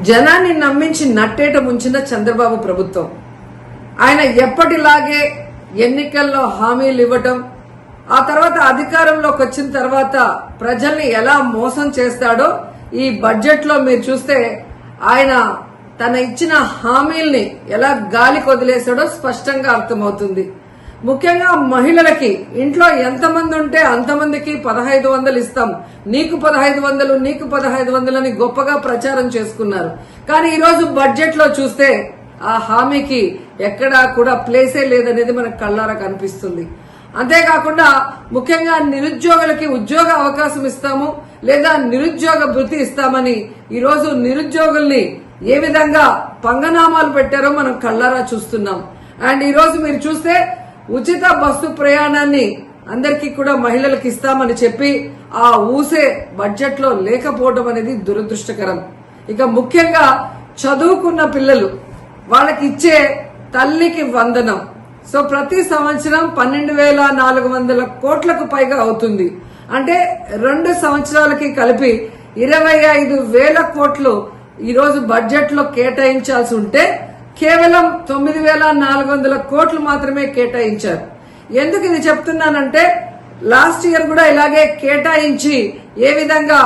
జనాన్ని నమ్మించి నట్టేట ముంచిన చంద్రబాబు ప్రభుత్వం ఆయన ఎప్పటిలాగే ఎన్నికల్లో హామీలు ఇవ్వటం, ఆ తర్వాత అధికారంలోకి వచ్చిన తర్వాత ప్రజల్ని ఎలా మోసం చేస్తాడో ఈ బడ్జెట్ లో మీరు చూస్తే ఆయన తన ఇచ్చిన హామీల్ని ఎలా గాలి కొదిలేశాడో స్పష్టంగా అర్థమవుతుంది. ముఖ్యంగా మహిళలకి ఇంట్లో ఎంతమంది ఉంటే అంతమందికి 1500 ఇస్తాం, నీకు 1500 నీకు 1500 అని గొప్పగా ప్రచారం చేసుకున్నారు. కానీ ఈ రోజు బడ్జెట్ లో చూస్తే ఆ హామీకి ఎక్కడా కూడా ప్లేసే లేదనేది మనకు కళ్ళారా కనిపిస్తుంది. అంతేకాకుండా ముఖ్యంగా నిరుద్యోగులకి ఉద్యోగ అవకాశం ఇస్తాము లేదా నిరుద్యోగ భృతి ఇస్తామని ఈ రోజు నిరుద్యోగుల్ని ఏ విధంగా పంగనామాలు పెట్టారో మనం కళ్ళారా చూస్తున్నాం. అండ్ ఈ రోజు మీరు చూస్తే ఉచిత బస్సు ప్రయాణాన్ని అందరికీ కూడా మహిళలకు ఇస్తామని చెప్పి ఆ ఊసే బడ్జెట్ లో లేకపోవడం అనేది దురదృష్టకరం. ఇక ముఖ్యంగా చదువుకున్న పిల్లలు వాళ్ళకి ఇచ్చే తల్లికి వందనం. సో ప్రతి సంవత్సరం 12,400 కోట్లకు పైగా అవుతుంది. అంటే 2 సంవత్సరాలకి కలిపి 25,000 కోట్లు ఈ రోజు బడ్జెట్ లో కేటాయించాల్సి ఉంటే కేవలం 9,400 కోట్లు మాత్రమే కేటాయించారు. ఎందుకు ఇది చెప్తున్నానంటే లాస్ట్ ఇయర్ కూడా ఇలాగే కేటాయించి ఏ విధంగా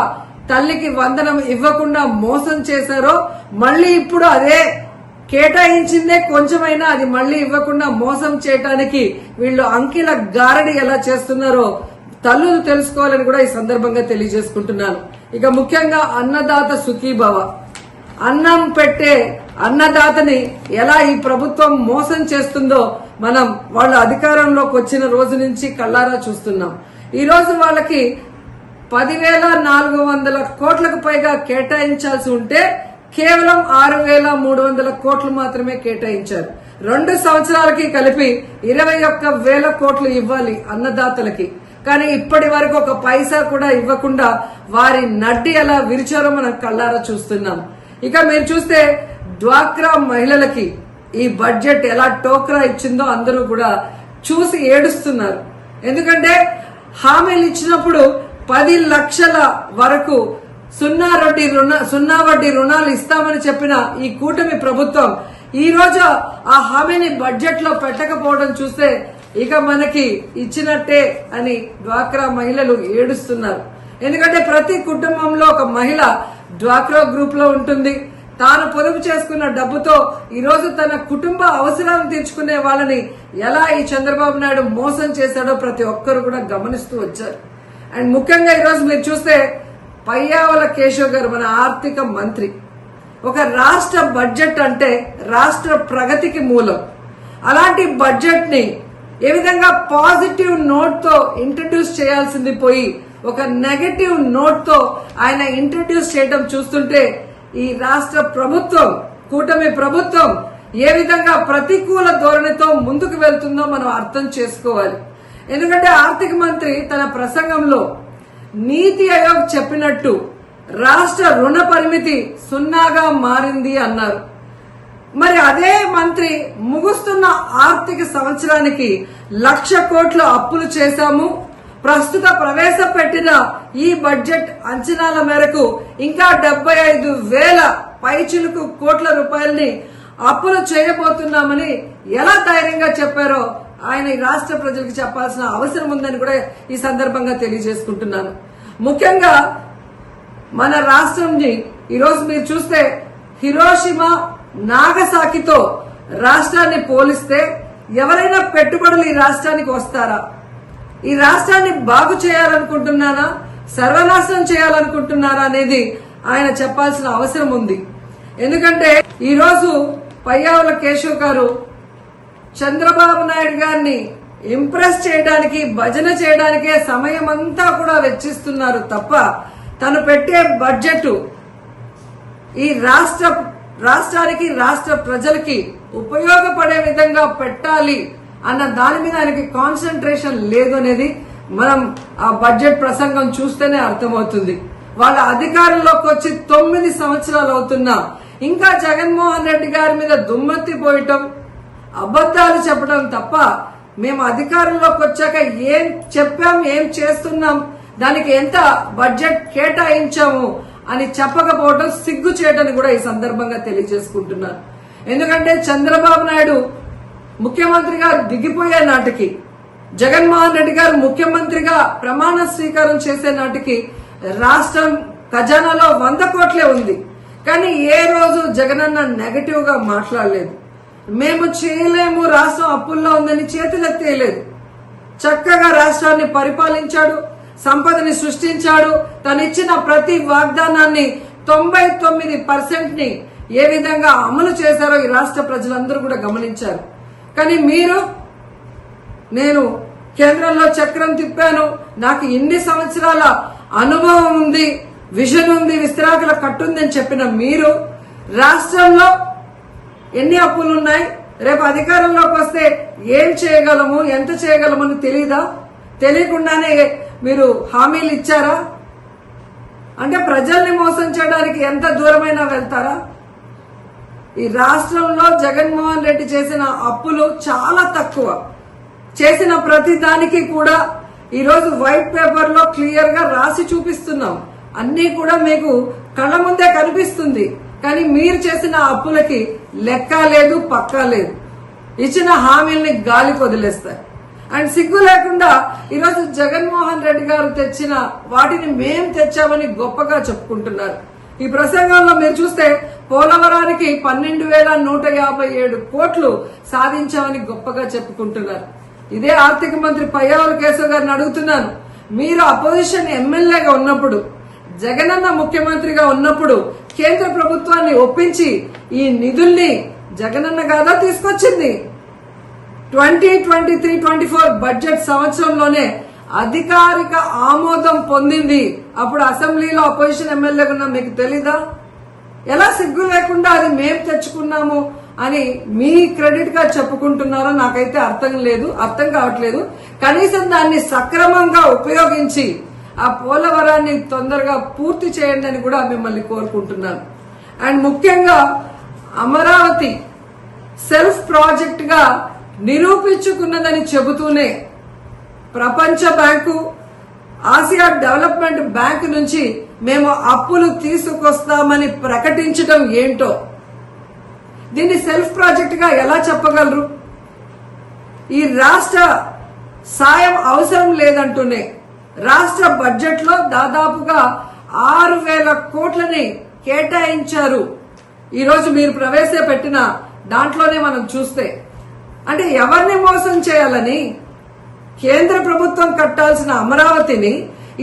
తల్లికి వందనం ఇవ్వకుండా మోసం చేశారో మళ్లీ ఇప్పుడు అదే కేటాయించిందే కొంచెమైనా అది మళ్లీ ఇవ్వకుండా మోసం చేయడానికి వీళ్ళు అంకెల గారడి ఎలా చేస్తున్నారో తల్లులు తెలుసుకోవాలని కూడా ఈ సందర్భంగా తెలియజేసుకుంటున్నాను. ఇక ముఖ్యంగా అన్నదాత సుఖీభవ, అన్నం పెట్టే అన్నదాతని ఎలా ఈ ప్రభుత్వం మోసం చేస్తుందో మనం వాళ్ళ అధికారంలోకి వచ్చిన రోజు నుంచి కళ్ళారా చూస్తున్నాం. ఈ రోజు వాళ్ళకి 10,400 కోట్లకు పైగా కేటాయించాల్సి ఉంటే కేవలం 6,300 కోట్లు మాత్రమే కేటాయించారు. 2 సంవత్సరాలకి కలిపి 21,000 కోట్లు ఇవ్వాలి అన్నదాతలకి. కానీ ఇప్పటి వరకు ఒక పైసా కూడా ఇవ్వకుండా వారి నడ్డి ఎలా విరిచారో మనం కళ్ళారా చూస్తున్నాం. ఇక మీరు చూస్తే డ్వాక్రా మహిళలకి ఈ బడ్జెట్ ఎలా టోక్రా ఇచ్చిందో అందరూ కూడా చూసి ఏడుస్తున్నారు. ఎందుకంటే హామీలు ఇచ్చినప్పుడు 10 లక్షల వరకు సున్నా వడ్డీ రుణాలు ఇస్తామని చెప్పిన ఈ కూటమి ప్రభుత్వం ఈ రోజు ఆ హామీని బడ్జెట్ లో పెట్టకపోవడం చూస్తే ఇక మనకి ఇచ్చినట్టే అని డ్వాక్రా మహిళలు ఏడుస్తున్నారు. ఎందుకంటే ప్రతి కుటుంబంలో ఒక మహిళ డ్వాక్రా గ్రూప్ లో ఉంటుంది. తాను పొదుపు చేసుకున్న డబ్బుతో ఈ రోజు తన కుటుంబ అవసరాలను తీర్చుకునే వాళ్ళని ఎలా ఈ చంద్రబాబు నాయుడు మోసం చేశాడో ప్రతి ఒక్కరు కూడా గమనిస్తూ వచ్చారు. అండ్ ముఖ్యంగా ఈ రోజు మీరు చూస్తే పయ్యావుల కేశవ్ గారు మన ఆర్థిక మంత్రి, ఒక రాష్ట్ర బడ్జెట్ అంటే రాష్ట్ర ప్రగతికి మూలం. అలాంటి బడ్జెట్ ని ఏ విధంగా పాజిటివ్ నోట్ తో ఇంట్రడ్యూస్ చేయాల్సింది పోయి ఒక నెగటివ్ నోట్ తో ఆయన ఇంట్రడ్యూస్ చేయడం చూస్తుంటే ఈ రాష్ట్ర ప్రభుత్వం కూటమి ప్రభుత్వం ఏ విధంగా ప్రతికూల ధోరణితో ముందుకు వెళ్తుందో మనం అర్థం చేసుకోవాలి. ఎందుకంటే ఆర్థిక మంత్రి తన ప్రసంగంలో నీతి ఆయోగ్ చెప్పినట్టు రాష్ట్ర రుణ పరిమితి 0గా మారింది అన్నారు. మరి అదే మంత్రి ముగుస్తున్న ఆర్థిక సంవత్సరానికి 1,00,000 కోట్ల అప్పులు చేశాము, ప్రస్తుత ప్రవేశపెట్టిన ఈ బడ్జెట్ అంచనాల మేరకు ఇంకా 75,000 పైచిలుకు కోట్ల రూపాయలని అప్పులు చేయబోతున్నామని ఎలా ధైర్యంగా చెప్పారో ఆయన ఈ రాష్ట్ర ప్రజలకు చెప్పాల్సిన అవసరం ఉందని కూడా ఈ సందర్భంగా తెలియజేసుకుంటున్నాను. ముఖ్యంగా మన రాష్ట్రంని ఈరోజు మీరు చూస్తే హిరోషిమా నాగసాకితో రాష్ట్రాన్ని పోలిస్తే ఎవరైనా పెట్టుబడులు ఈ రాష్ట్రానికి వస్తారా? ఈ రాష్ట్రాన్ని బాగు చేయాలనుకుంటున్నారా, సర్వనాశనం చేయాలనుకుంటున్నారా అనేది ఆయన చెప్పాల్సిన అవసరం ఉంది. ఎందుకంటే ఈ రోజు పయ్యావుల కేశవ్ గారు చంద్రబాబు నాయుడు గారిని ఇంప్రెస్ చేయడానికి భజన చేయడానికే సమయం అంతా కూడా వెచ్చిస్తున్నారు తప్ప తను పెట్టే బడ్జెట్ ఈ రాష్ట్రానికి రాష్ట్ర ప్రజలకి ఉపయోగపడే విధంగా పెట్టాలి అన్న దాని మీద ఆయనకి కాన్సన్ట్రేషన్ లేదు అనేది మనం ఆ బడ్జెట్ ప్రసంగం చూస్తేనే అర్థమవుతుంది. వాళ్ళ అధికారంలోకి వచ్చి 9 సంవత్సరాలు అవుతున్నా ఇంకా జగన్మోహన్ రెడ్డి గారి మీద దుమ్మెత్తి పోయటం, అబద్దాలు చెప్పడం తప్ప మేము అధికారంలోకి వచ్చాక ఏం చెప్పాం, ఏం చేస్తున్నాం, దానికి ఎంత బడ్జెట్ కేటాయించాము అని చెప్పకపోవడం సిగ్గు చేయటని కూడా ఈ సందర్భంగా తెలియజేసుకుంటున్నాను. ఎందుకంటే చంద్రబాబు నాయుడు ముఖ్యమంత్రిగా దిగిపోయే నాటికి, జగన్మోహన్ రెడ్డి గారు ముఖ్యమంత్రిగా ప్రమాణ స్వీకారం చేసే నాటికి రాష్ట్రం ఖజానాలో 100 కోట్లే ఉంది. కానీ ఏ రోజు జగనన్న నెగటివ్ గా మాట్లాడలేదు. మేము చేయలేము, రాష్ట్రం అప్పుల్లో ఉందని చేతులెత్తేయలేదు. చక్కగా రాష్ట్రాన్ని పరిపాలించాడు, సంపదని సృష్టించాడు. తనిచ్చిన ప్రతి వాగ్దానాన్ని 99% ని ఏ విధంగా అమలు చేశారో ఈ రాష్ట్ర ప్రజలందరూ కూడా గమనించారు. కానీ మీరు, నేను కేంద్రంలో చక్రం తిప్పాను, నాకు ఇన్ని సంవత్సరాల అనుభవం ఉంది, విజన్ ఉంది, విస్తరాకుల కట్టుంది అని చెప్పిన మీరు రాష్ట్రంలో ఎన్ని అప్పులున్నాయి, రేపు అధికారంలోకి వస్తే ఏం చేయగలము, ఎంత చేయగలము అని తెలీదా? తెలియకుండానే మీరు హామీలు ఇచ్చారా? అంటే ప్రజల్ని మోసం చేయడానికి ఎంత దూరమైనా వెళ్తారా? ఈ రాష్ట్రంలో జగన్మోహన్ రెడ్డి చేసిన అప్పులు చాలా తక్కువ. చేసిన ప్రతి దానికి కూడా ఈరోజు వైట్ పేపర్ లో క్లియర్ గా రాసి చూపిస్తున్నాం. అన్ని కూడా మీకు కళ్ళ ముందే కనిపిస్తుంది. కానీ మీరు చేసిన అప్పులకి లెక్క లేదు, పక్కా లేదు. ఇచ్చిన హామీల్ని గాలికి వదిలేస్తారు. అండ్ సిగ్గు లేకుండా ఈరోజు జగన్మోహన్ రెడ్డి గారు తెచ్చిన వాటిని మేం తెచ్చామని గొప్పగా చెప్పుకుంటున్నారు. ఈ ప్రసంగంలో మీరు చూస్తే పోలవరానికి 12,157 కోట్లు సాధించామని గొప్పగా చెప్పుకుంటున్నారు. ఇదే ఆర్థిక మంత్రి పయ్యావుల కేశవ్ గారిని అడుగుతున్నాను, మీరు అపోజిషన్ ఎమ్మెల్యేగా ఉన్నప్పుడు, జగనన్న ముఖ్యమంత్రిగా ఉన్నప్పుడు కేంద్ర ప్రభుత్వాన్ని ఒప్పించి ఈ నిధుల్ని జగనన్న గాదా తీసుకొచ్చింది? 2023-24 బడ్జెట్ సంవత్సరంలోనే అధికారిక ఆమోదం పొందింది. అప్పుడు అసెంబ్లీలో అపోజిషన్ ఎమ్మెల్యేగా ఉన్నా మీకు తెలీదా? ఎలా సిగ్గు లేకుండా అది మేం తెచ్చుకున్నాము అని మీ క్రెడిట్ గా చెప్పుకుంటున్నారో నాకైతే అర్థం కావట్లేదు. కనీసం దాన్ని సక్రమంగా ఉపయోగించి ఆ పోలవరాన్ని తొందరగా పూర్తి చేయండి అని కూడా మిమ్మల్ని కోరుకుంటున్నాను. అండ్ ముఖ్యంగా అమరావతి సెల్ఫ్ ప్రాజెక్ట్ గా నిరూపించుకున్నదని చెబుతూనే ప్రపంచ బ్యాంకు, ఆసియా డెవలప్మెంట్ బ్యాంక్ నుంచి మేము అప్పులు తీసుకొస్తామని ప్రకటించడం ఏంటో, దీన్ని సెల్ఫ్ ప్రాజెక్ట్ గా ఎలా చెప్పగలరు? ఈ రాష్ట్ర సాయం అవసరం లేదంటూనే రాష్ట్ర బడ్జెట్ లో దాదాపుగా 6,000 కోట్లని కేటాయించారు. ఈరోజు మీరు ప్రవేశపెట్టిన దాంట్లోనే మనం చూస్తే, అంటే ఎవరిని మోసం చేయాలని కేంద్ర ప్రభుత్వం కట్టాల్సిన అమరావతిని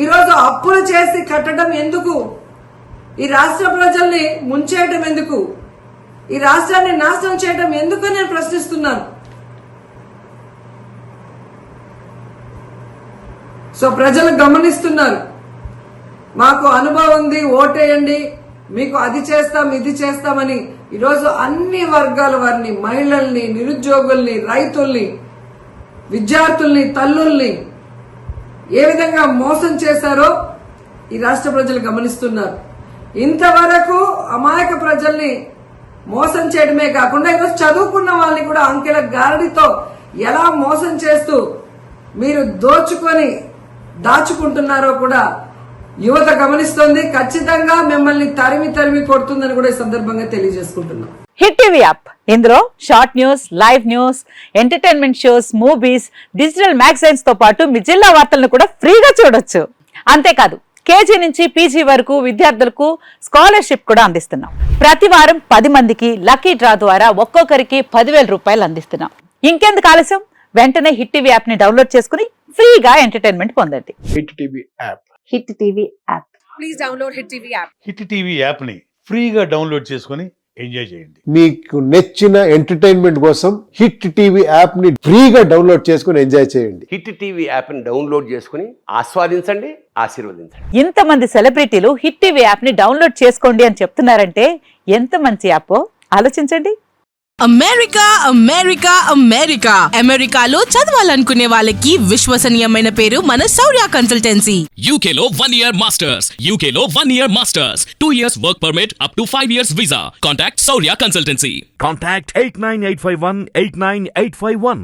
ఈరోజు అప్పులు చేసి కట్టడం ఎందుకు? ఈ రాష్ట్ర ప్రజల్ని ముంచేయడం ఎందుకు? ఈ రాష్ట్రాన్ని నాశనం చేయడం ఎందుకు నేను ప్రశ్నిస్తున్నాను. సో ప్రజలు గమనిస్తున్నారు, మాకు అనుభవం ఉంది, ఓటేయండి, మీకు అది చేస్తాం ఇది చేస్తామని ఈరోజు అన్ని వర్గాల వారిని, మహిళల్ని, నిరుద్యోగుల్ని, రైతుల్ని, విద్యార్థుల్ని, తల్లుల్ని ఏ విధంగా మోసం చేశారో ఈ రాష్ట్ర ప్రజలు గమనిస్తున్నారు. ఇంతవరకు అమాయక ప్రజల్ని మోసం చేయడమే కాకుండా ఈరోజు చదువుకున్న వాళ్ళని కూడా అంకెల గారడితో ఎలా మోసం చేస్తూ మీరు దాచుకుంటున్నారో కూడా యువత గమనిస్తోంది. ఖచ్చితంగా మిమ్మల్ని తరిమి కొడుతుందని కూడా ఈ సందర్భంగా తెలియజేసుకుంటున్నాం. హిట్ టీవీ యాప్, ఇందులో short news, live news, entertainment shows, movies, digital magazines తో పాటు మీ జిల్లా వార్తలను కూడా ఫ్రీగా చూడొచ్చు. అంతేకాదు కేజీ నుంచి పీజీ వరకు విద్యార్థులకు స్కాలర్షిప్ కూడా అందిస్తున్నాం. ప్రతి వారం 10 మందికి లక్కీ డ్రా ద్వారా ఒక్కొక్కరికి 10,000 రూపాయలు అందిస్తున్నాం. ఇంకెందుకు ఆలస్యం, వెంటనే హిట్ టీవీ యాప్ ని డౌన్లోడ్ చేసుకుని ఫ్రీగా ఎంటర్టైన్మెంట్ పొందండి. Hit TV app. Hit TV app. Please download hit TV app. Hit TV app ని ఫ్రీగా డౌన్లోడ్ చేసుకుని ఎంజాయ్ చేయండి. మీకు నచ్చిన ఎంటర్టైన్మెంట్ కోసం హిట్ టీవీ యాప్ ని ఫ్రీగా డౌన్లోడ్ చేసుకుని ఎంజాయ్ చేయండి. హిట్ టీవీ యాప్ ని డౌన్లోడ్ చేసుకుని ఆస్వాదించండి, ఆశీర్వదించండి. ఇంతమంది సెలబ్రిటీలు హిట్ టీవీ యాప్ ని డౌన్లోడ్ చేసుకోండి అని చెప్తున్నారంటే ఎంత మంచి యాప్ ఆలోచించండి. అమెరికాలో చదవాలనుకునే వాళ్ళకి విశ్వసనీయమైన పేరు మన శౌర్య కన్సల్టెన్సీ. UK లో 1 year masters, UK లో 1 year masters, 2 years work permit up to 5 years visa. Contact Saurya Consultancy. Contact 89851 89851.